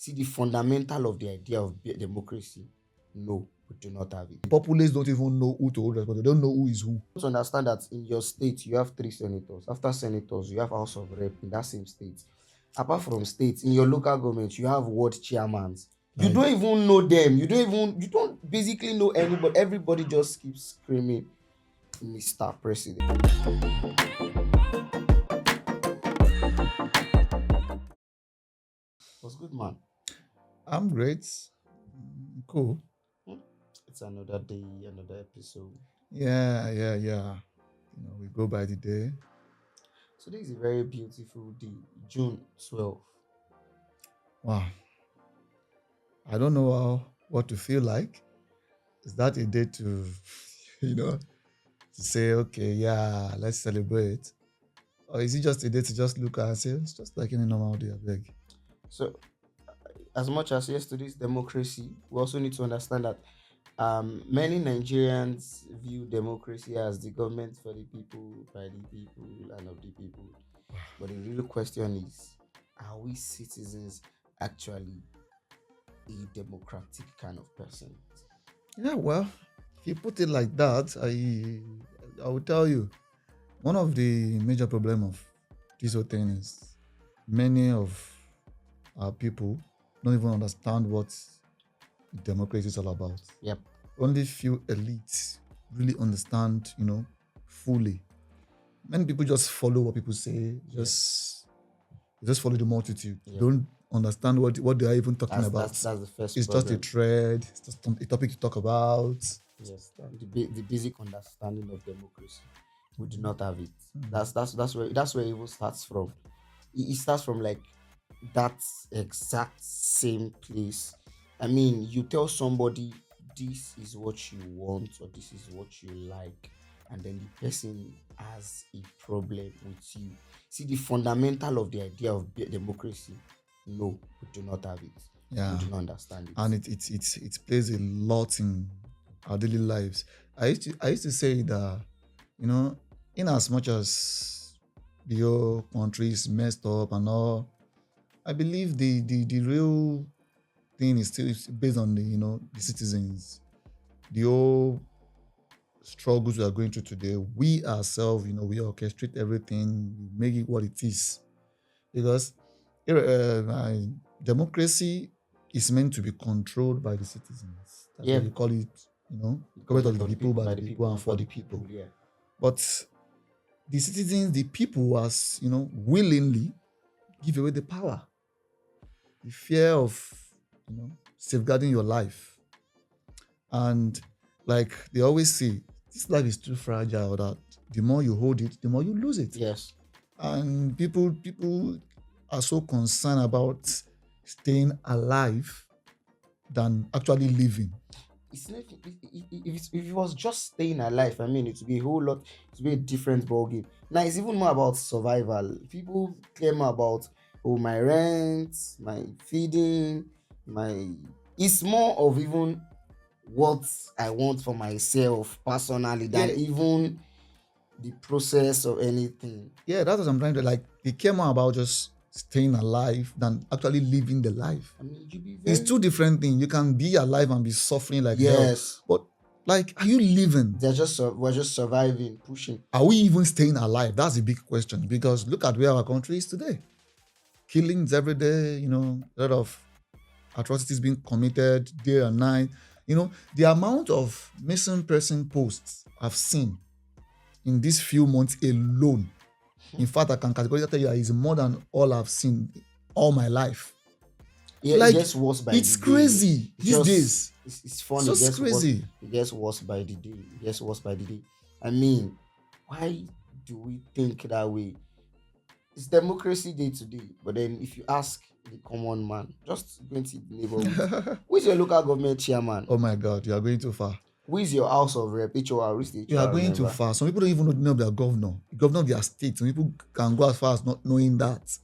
See the fundamental of the idea of democracy. No, we do not have it. The populace don't even know who to hold responsible. They don't know who is who. To understand that in your state you have three senators. After senators, you have House of Rep in that same state. Apart from states, in your local government, you have ward chairmans. You Like, don't even know them. You don't basically know anybody. Everybody just keeps screaming, Mr. President. Was good, man. I'm great. Cool. Hmm? It's another day, another episode. Yeah. We go by the day. So this is a very beautiful day, June 12th. Wow. I don't know what to feel like. Is that a day to, to say, okay, yeah, let's celebrate? Or is it just a day to just look at and say, it's just like any normal day, I beg? So as much as yesterday's democracy, we also need to understand that many Nigerians view democracy as the government for the people, by the people, and of the people. But the real question is, are we citizens actually a democratic kind of person? Yeah, well, if you put it like that, I will tell you, one of the major problem of this whole thing is many of our people don't even understand what democracy is all about. Yep. Only few elites really understand, fully. Many people just follow what people say, just follow the multitude. Yep. Don't understand what they are even talking about. That's the first It's problem. just a thread, it's just a topic to talk about. Yes, the basic understanding of democracy. We do not have it. Mm. That's where it even starts from. It starts from like that exact same place. I mean, you tell somebody this is what you want or this is what you like, and then the person has a problem with you. See the fundamental of the idea of democracy. No, we do not have it. Yeah. We do not understand it. And it plays a lot in our daily lives. I used to say that, in as much as the whole country is messed up and all, I believe the real thing is still based on the citizens. The whole struggles we are going through today, we ourselves, we orchestrate everything, we make it what it is. Because democracy is meant to be controlled by the citizens. That's why you call it, government of the people, by the people, and for the people. Yeah. But the citizens, the people, as willingly give away the power, the fear of safeguarding your life, and like they always say, this life is too fragile that the more you hold it, the more you lose it. Yes. And people are so concerned about staying alive than actually living. It's not, if it was just staying alive, I mean, it would be a whole lot, it would be a different ballgame. Now, it's even more about survival. People claim about, my rent, my feeding, it's more of even what I want for myself personally than even the process or anything. Yeah, that's what I'm trying to like. They care more about just staying alive than actually living the life. I mean, It's two different things. You can be alive and be suffering like hell. Yes. But like, are you living? We're just surviving, pushing. Are we even staying alive? That's a big question, because look at where our country is today. Killings every day, a lot of atrocities being committed day and night. The amount of missing person posts I've seen in these few months alone. In fact, I can categorically tell you that it's more than all I've seen all my life. Yeah, like, it gets worse by it's the crazy day. these days. It's funny. So it's crazy. It gets worse by the day. It gets worse by the day. I mean, why do we think that way? It's democracy day to day. But then if you ask the common man, just going to the neighborhood, who is your local government chairman? Oh my God, you are going too far. Who is your house of rep? HOR, you are going too far. Some people don't even know their governor of their state. Some people can go as far as not knowing that.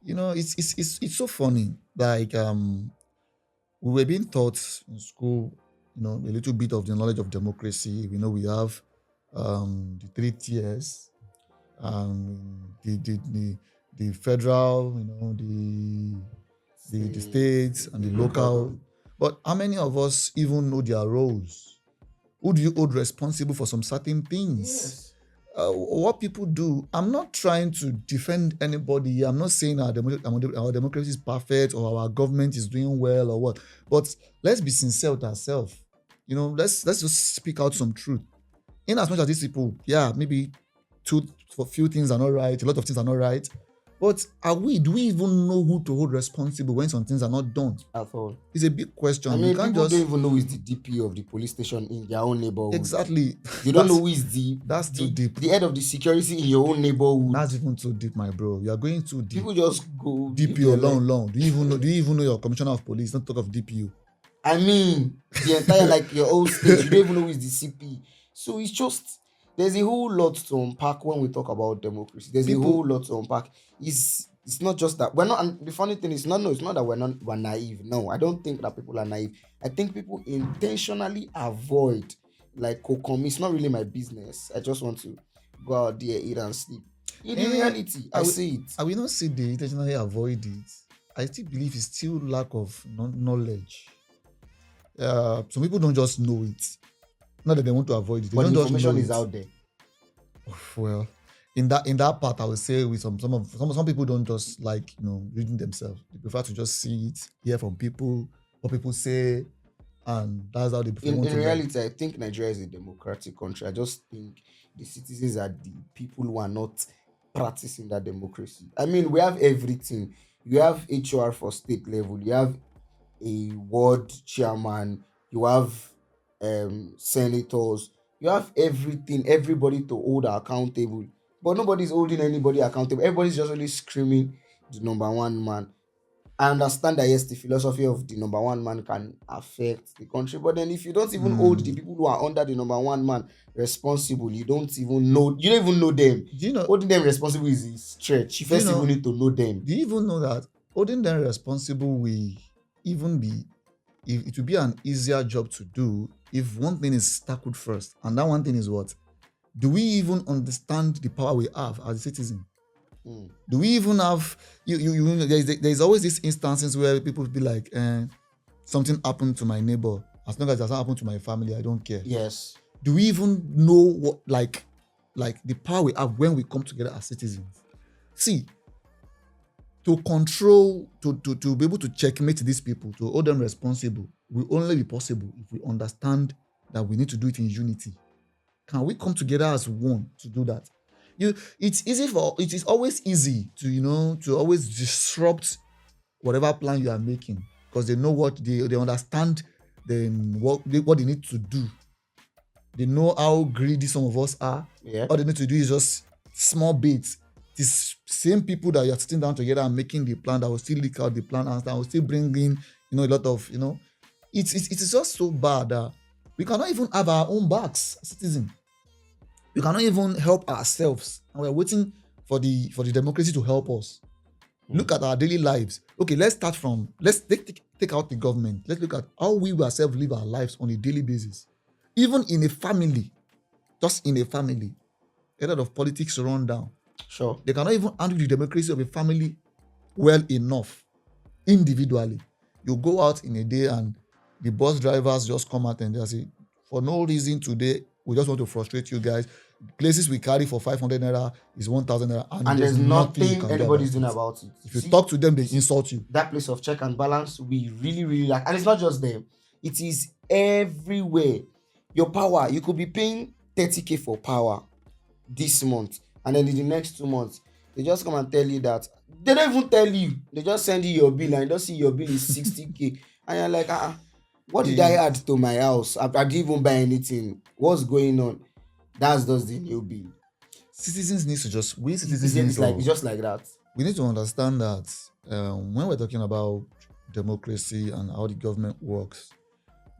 It's so funny. Like we were being taught in school, a little bit of the knowledge of democracy. We have the 3 tiers, the federal, the the states and the local. But how many of us even know their roles? Who do you hold responsible for some certain things? Yes. What people do, I'm not trying to defend anybody here. I'm not saying our democracy is perfect or our government is doing well or what. But let's be sincere with ourselves. Let's just speak out some truth. In as much as these people, yeah, maybe two for few things are not right, a lot of things are not right. But do we even know who to hold responsible when some things are not done? At all. It's a big I question. You mean, can't people don't just even know who is the DP of the police station in their own neighborhood. exactly. You don't know that's who is the that's too the, deep. the head of the security in your own neighborhood. That's even too deep, my bro. You are going too deep. People just go live DPO their life. long. Do you even know your commissioner of police? Don't talk of DPO. I mean, the entire like your whole state, you don't even know who is the CP. So it's just there's a whole lot to unpack when we talk about democracy. There's a People, whole lot to unpack. It's not just that we're not. And the funny thing is, no, it's not that we're naive. No, I don't think that people are naive. I think people intentionally avoid like Kokomi. It's not really my business. I just want to go out there, eat and sleep. In the eh, reality, I I will, see it. I will not say they intentionally avoid it. I still believe it's still lack of knowledge. Some people don't just know it. Not that they want to avoid it. They But the don't just know information is it. out there. Well, in that part, I would say with some people don't just like reading themselves. They prefer to just see it, hear from people, what people say, and that's how they prefer in, want in to learn. reality, I think Nigeria is a democratic country. I just think the citizens are the people who are not practicing that democracy. I mean, we have everything. You have HR for state level, you have a ward chairman, you have senators, you have everything, everybody to hold accountable. But nobody's holding anybody accountable. Everybody's just only screaming the number one man. I understand that yes, the philosophy of the number one man can affect the country, but then if you don't even hold the Hmm. people who are under the number one man responsible, you don't even know them. Do you know? Holding them responsible is a stretch. You Do you first even know? need to know them. Do you even know that holding them responsible will even be if it will be an easier job to do if one thing is tackled first, and that one thing is what? Do we even understand the power we have as a citizen? Hmm. Do we even have there's always these instances where people be like, something happened to my neighbor. As long as it doesn't happen to my family, I don't care. Yes. Do we even know what like the power we have when we come together as citizens? See, to control, to be able to checkmate these people, to hold them responsible, will only be possible if we understand that we need to do it in unity. Can we come together as one to do that? It is always easy to always disrupt whatever plan you are making because they know what they understand, then what they need to do. They know how greedy some of us are. Yeah. All they need to do is just small bits. These same people that you're sitting down together and making the plan that will still leak out the plan and that will still bring in a lot of it's just so bad that we cannot even have our own backs, citizen. We cannot even help ourselves, and we're waiting for the democracy to help us. Look at our daily lives. Okay, let's take out the government. Let's look at how we ourselves live our lives on a daily basis. Even in a family, just in a family, a lot of politics run down. Sure. They cannot even handle the democracy of a family well enough individually. You go out in a day and the bus drivers just come out and they say, for no reason today, we just want to frustrate you guys. Places we carry for 500 naira is 1,000 naira, and And there's there's nothing you nothing can do about anybody's doing it. about it. If you See, talk to them, they insult you. that place of check and balance, we really, really like. And it's not just them, it is everywhere. Your power, you could be paying 30K for power this month, and then in the next 2 months, they just come and tell you that they don't even tell you, they just send you your bill, and you don't see your bill is 60K, and you're like, what did I add to my house? I didn't even buy anything. What's going on? That's just the new bill. Citizens need to just we It's, citizens need it's like to it's just like that. we need to understand that when we're talking about democracy and how the government works,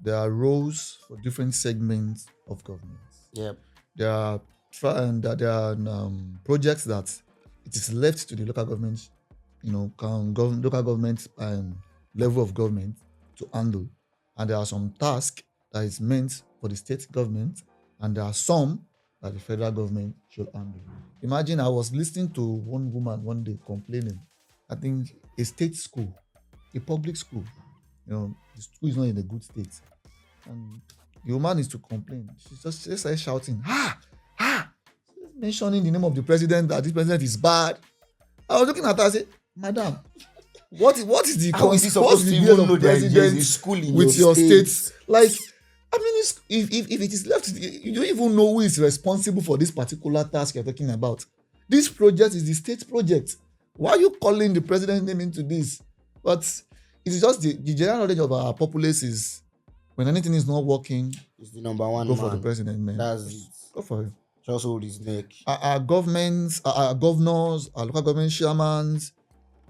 there are roles for different segments of government. Yeah. There are projects that it is left to the local government, local government level of government to handle, and there are some tasks that is meant for the state government, and there are some that the federal government should handle. Imagine I was listening to one woman one day complaining. I think a state school a public school. The school is not in a good state, and the woman is to complain. She just started shouting, "Ha! Ha!" Mentioning the name of the president, that this president is bad. I was looking at her and say, "Madam, what is the How is he what's supposed the to deal even know of there is a president school in your with your state? state?" Like, I mean, if it is left, you don't even know who is responsible for this particular task you're talking about. This project is the state project. Why are you calling the president name into this? But it's just the general knowledge of our populace is, when anything is not working, He's the number one go for the man. president, man. That's it. Just go for it. Just hold his neck. Our governments, our governors, our local government chairmen,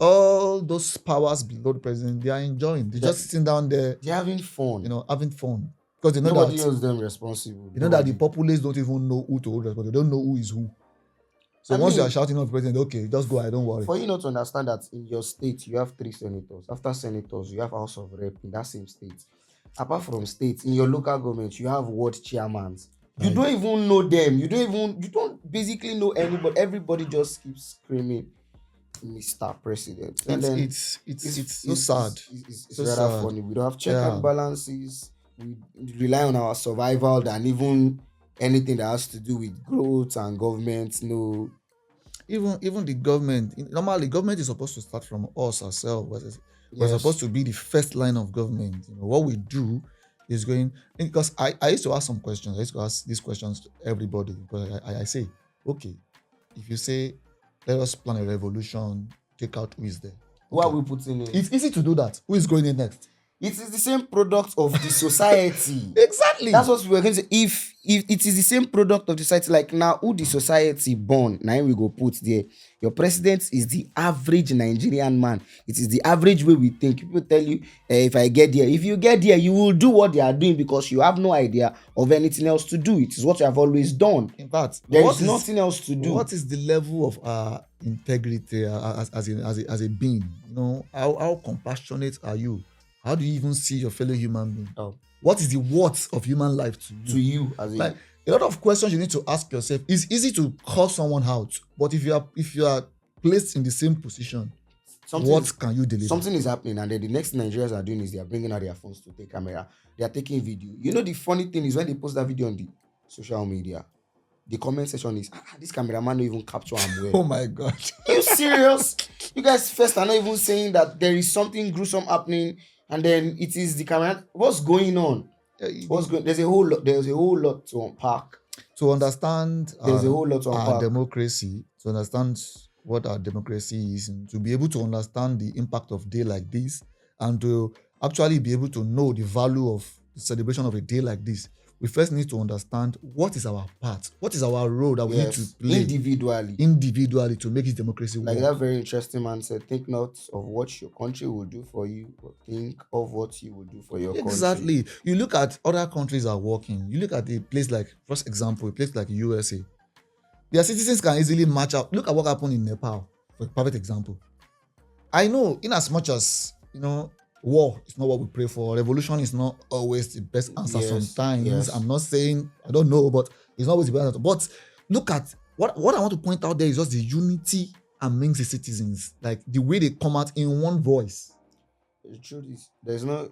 all those powers below the president, they are enjoying. They're just sitting down there, They're having fun. having fun. Because they know Nobody that holds them responsible. that the populace don't even know who to hold responsible. They don't know who is who. So once you are shouting out the president, okay, just go ahead, don't worry. For you not to understand that in your state you have 3 senators. After senators, you have House of Rep in that same state. Apart from states, in your local government, you have ward chairmans. You don't even know them. You don't basically know anybody. Everybody just keeps screaming, Mr. President. And It's so sad. It's rather funny. We don't have check and balances. We rely on our survival than even anything that has to do with growth and government. No. Even the government, normally government is supposed to start from us ourselves. We're supposed to be the first line of government. What we do is going, because I used to ask some questions. I used to ask these questions to everybody, because I say, okay, if you say, let us plan a revolution, take out who is there. Who are we putting in? It's easy to do that. Who is going in next? It is the same product of the society. Exactly. That's what we were going to say. If it is the same product of the society, like now, who the society born, now we go put there. Your president is the average Nigerian man. It is the average way we think. People tell you, if I get there, if you get there, you will do what they are doing because you have no idea of anything else to do. It is what you have always done. In fact, there is nothing else to do. What is the level of integrity as a being? How compassionate are you? How do you even see your fellow human being? What is the worth of human life to you? As like a lot of questions you need to ask yourself. It's easy to call someone out, but if you are placed in the same position, what can you deliver? Something is happening, and then the next thing Nigerians are doing is they are bringing out their phones to take camera. They are taking video. The funny thing is when they post that video on the social media, the comment section is, this cameraman don't even capture am well. Oh my God. Are you serious? You guys first are not even saying that there is something gruesome happening, and then it is the camera. What's going on? There's a whole lot to unpack. To understand there's a whole lot to our democracy, to understand what our democracy is, and to be able to understand the impact of a day like this, and to actually be able to know the value of the celebration of a day like this, we first need to understand what is our part, what is our role that we need to play individually to make this democracy work. Like that very interesting man said, think not of what your country will do for you, but think of what you will do for your country. Exactly. You look at other countries are working. You look at a place like, for example, a place like USA. Their citizens can easily match up. Look at what happened in Nepal, for a perfect example. I know, in as much as, war is not what we pray for. Revolution is not always the best answer sometimes. Yes. I'm not saying, I don't know, but it's not always the best answer. But look at, what I want to point out there is just the unity amongst the citizens. Like the way they come out in one voice. The truth is, there's no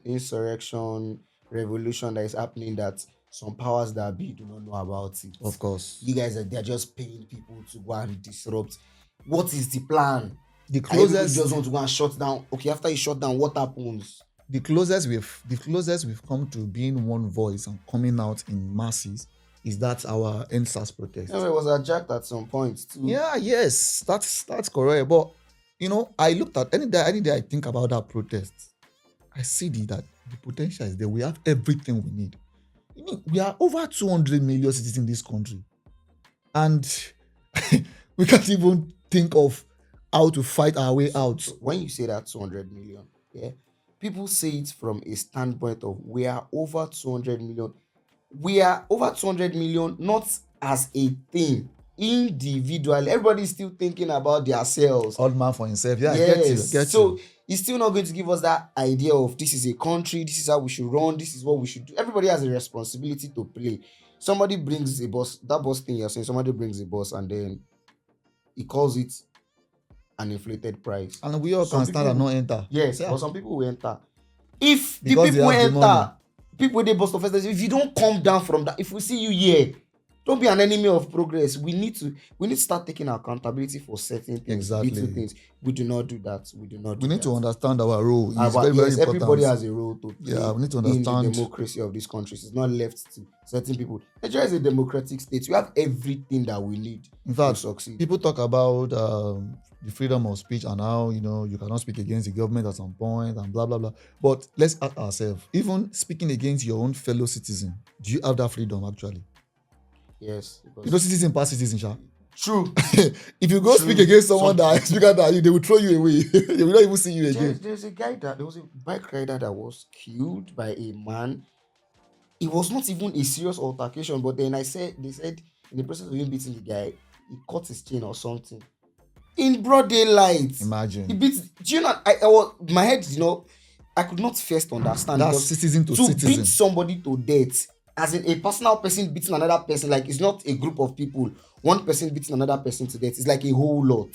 insurrection, revolution that is happening that some powers that be do not know about it. Of course. You guys they're just paying people to go and disrupt. What is the plan? The closest just want to go and shut down. Okay, after you shut down, what happens? The closest we've come to being one voice and coming out in masses is that our NSAS protest. It was hijacked at some point too. Yeah, yes, that's correct. But I looked at any day I think about that protest, I see that the potential is there. We have everything we need. We are over 200 million citizens in this country, and we can't even think of how to fight our way out. When you say that 200 million, people say it from a standpoint of we are over 200 million. We are over 200 million, not as a thing, individually. Everybody's still thinking about themselves. Old man for himself. Yeah, yes. I get you. It's still not going to give us that idea of this is a country, this is how we should run, this is what we should do. Everybody has a responsibility to play. Somebody brings a bus, that bus thing you're saying, somebody brings a bus and then he calls it an inflated price. And we all Some can stand and people, not enter. yes, Yeah. but some people will enter. If the Because they people have the money. enter, people they bust offenses. If you don't come down from that, if we see you here, don't be an enemy of progress. We need to start taking accountability for certain things, little Exactly. things. We do not do that. We do not We do need that. to understand our role. It's But very, very yes, everybody important. has a role to play Yeah, we need to in the understand. democracy of these countries. It's not left to certain people. Nigeria is a democratic state. We have everything that we need In to fact, succeed. people talk about the freedom of speech and how you cannot speak against the government at some point and blah blah blah. But let's ask ourselves: even speaking against your own fellow citizen, do you have that freedom actually? Yes, Citizen pass citizen, sha. True. If you go speak against someone that is bigger than you, they will throw you away. They will not even see you again. There was a bike rider that was killed by a man. It was not even a serious altercation, but then they said in the process of him beating the guy, he cut his chain or something in broad daylight. Imagine. He beat. Do you know? I was my head. I could not first understand. That's because citizen to to citizen. beat somebody to death, as in a personal person beating another person, like it's not a group of people. One person beating another person to death. It's like a whole lot.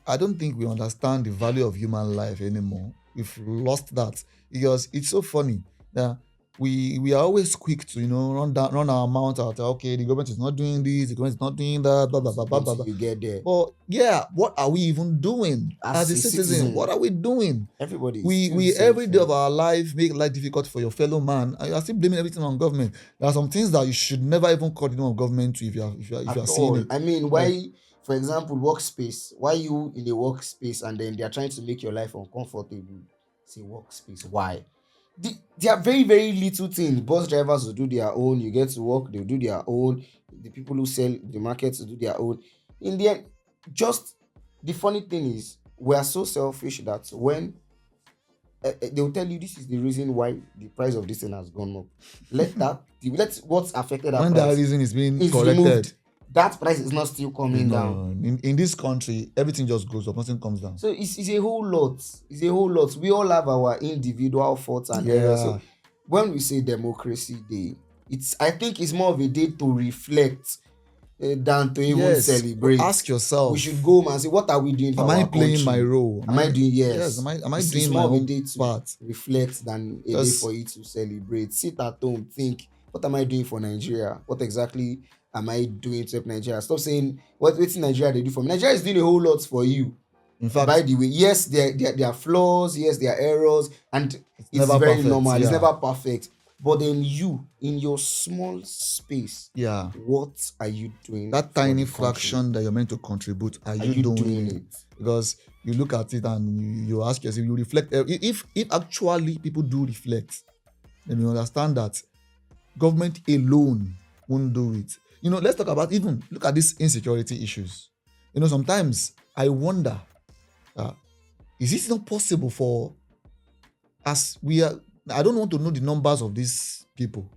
I don't think we understand the value of human life anymore. We've lost that because it's so funny that we are always quick to run our mouth out. Okay, the government is not doing this, the government is not doing that, blah blah blah blah blah. Until you get there. But yeah, what are we even doing as a citizen? What are we doing? Everybody. We every day of our life make life difficult for your fellow man, and you are still blaming everything on government. There are some things that you should never even call the name of government to if you are seeing it. I mean, why, for example, workspace? Why you in a workspace and then they are trying to make your life uncomfortable? Say workspace. Why? They are very, very little things. Bus drivers will do their own. You get to work, they'll do their own. The people who sell the markets will do their own. In the end, just the funny thing is, we are so selfish that when they'll tell you this is the reason why the price of this thing has gone up. Let what's affected that when price that reason is being is corrected. removed. That price is not still coming down. In this country, everything just goes up, nothing comes down. So it's a whole lot. It's a whole lot. We all have our individual faults and errors. So when we say Democracy Day, I think it's more of a day to reflect than to even celebrate. Ask yourself. We should go home and say, what are we doing for am our I playing country? my role? Am I doing yes? Am I It's doing more my of a own day to part? reflect than a day for you to celebrate. Sit at home, think, what am I doing for Nigeria? What exactly am I doing to help Nigeria? Stop saying what's Nigeria they do for me. Nigeria is doing a whole lot for you. In fact, by the way, yes, there are flaws, yes, there are errors, and it's very perfect, normal. It's never perfect. But then you, in your small space, what are you doing? That tiny fraction that you're meant to contribute, are you doing it? Because you look at it and you ask yourself, you reflect. If actually people do reflect, then you understand that government alone won't do it. Let's talk about look at these insecurity issues. Sometimes I wonder, is it not possible for us? I don't want to know the numbers of these people,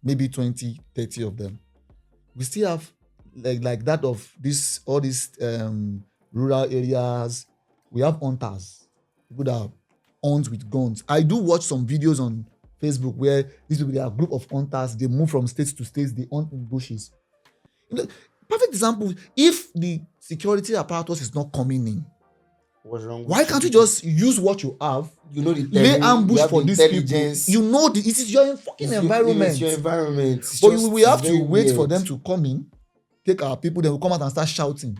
maybe 20, 30 of them. We still have like that of all these rural areas. We have hunters, people that hunt with guns. I do watch some videos on Facebook where these people, they are a group of hunters. They move from states to states. They hunt in bushes. Perfect example. If the security apparatus is not coming in, what's wrong? Why can't you just use what you have? Lay ambush for these people. It is your fucking environment. It's your environment. But we have to wait for them to come in, take our people, then we come out and start shouting.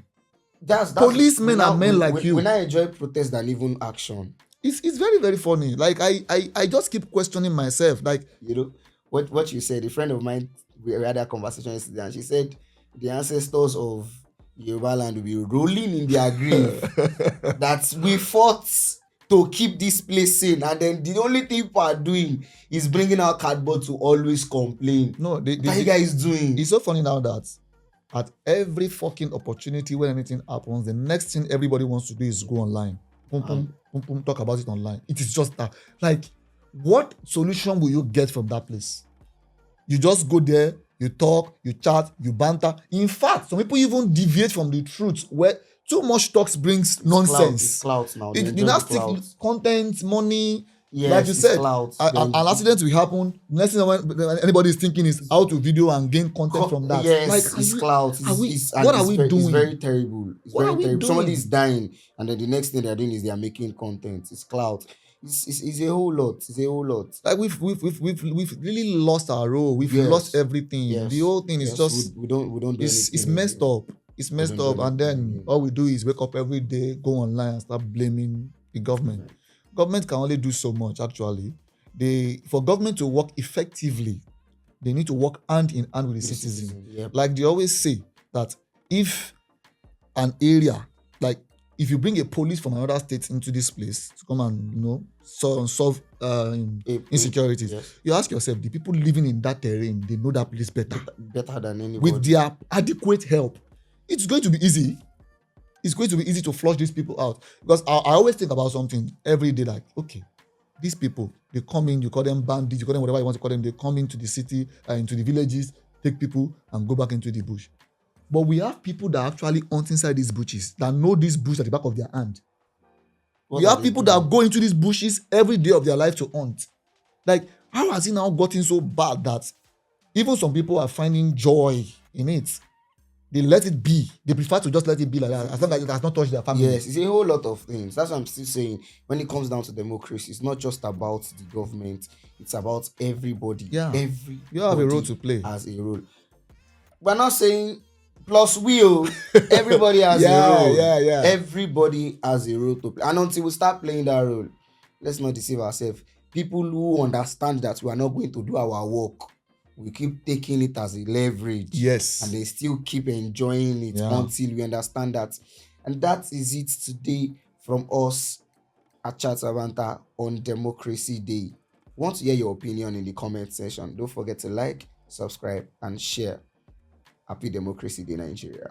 Policemen are men like you. When I enjoy protest than even action. It's very, very funny. Like I just keep questioning myself. Like what you said. A friend of mine, we had a conversation yesterday, and she said the ancestors of Yoruba land will be rolling in their grave that we fought to keep this place sane, and then the only thing people are doing is bringing out cardboard to always complain. No, what are you guys doing? It's so funny now that at every fucking opportunity when anything happens, the next thing everybody wants to do is go online. Talk about it online. It is just that. Like, what solution will you get from that place? You just go there, you talk, you chat, you banter. In fact, some people even deviate from the truth where too much talks brings nonsense. It's clout now. You now stick content, money. Like you Yes, it's said, clout. Then an accident will happen. Next thing when anybody is thinking is how to video and gain content from that. Like, yes, it's clout. what are we It's doing? very terrible. It's What are very we terrible. Somebody is doing? dying, and then the next thing they're doing is they are making content. It's clout. It's a whole lot. It's a whole lot. Like we've really lost our role. We've lost Yes, everything. The yes, whole thing is yes. just We don't do it's anything messed again. up. It's We messed don't do up. And anything then again. all we do is wake up every day, go online and start blaming the government. Government can only do so much actually. For government to work effectively, they need to work hand in hand with the With the citizen. citizen. Yep. Like they always say that if an area, like if you bring a police from another state into this place to come and solve insecurities, Yes. you ask yourself, the people living in that terrain, they know that place better. Better than anybody. With their adequate help, it's going to be easy. It's going to be easy to flush these people out. Because I always think about something every day, like, okay, these people, they come in, you call them bandits, you call them whatever you want to call them, they come into the city, into the villages, take people and go back into the bush. But we have people that actually hunt inside these bushes, that know these bushes at the back of their hand. We have people that go into these bushes every day of their life to hunt. Like, how has it now gotten so bad that even some people are finding joy in it? They let it be. They prefer to just let it be like that, as long as it has not touched their family. Yes, it's a whole lot of things. That's what I'm still saying. When it comes down to democracy, it's not just about the government. It's about everybody. Yeah. Everybody You have a role to play. has a role. We're not saying plus will. Everybody has a role. Yeah. Everybody has a role to play. And until we start playing that role, let's not deceive ourselves. People who understand that we are not going to do our work, we keep taking it as a leverage. Yes. And they still keep enjoying it until we understand that. And that is it today from us at Banter on Democracy Day. Want to hear your opinion in the comment section. Don't forget to like, subscribe, and share. Happy Democracy Day, Nigeria.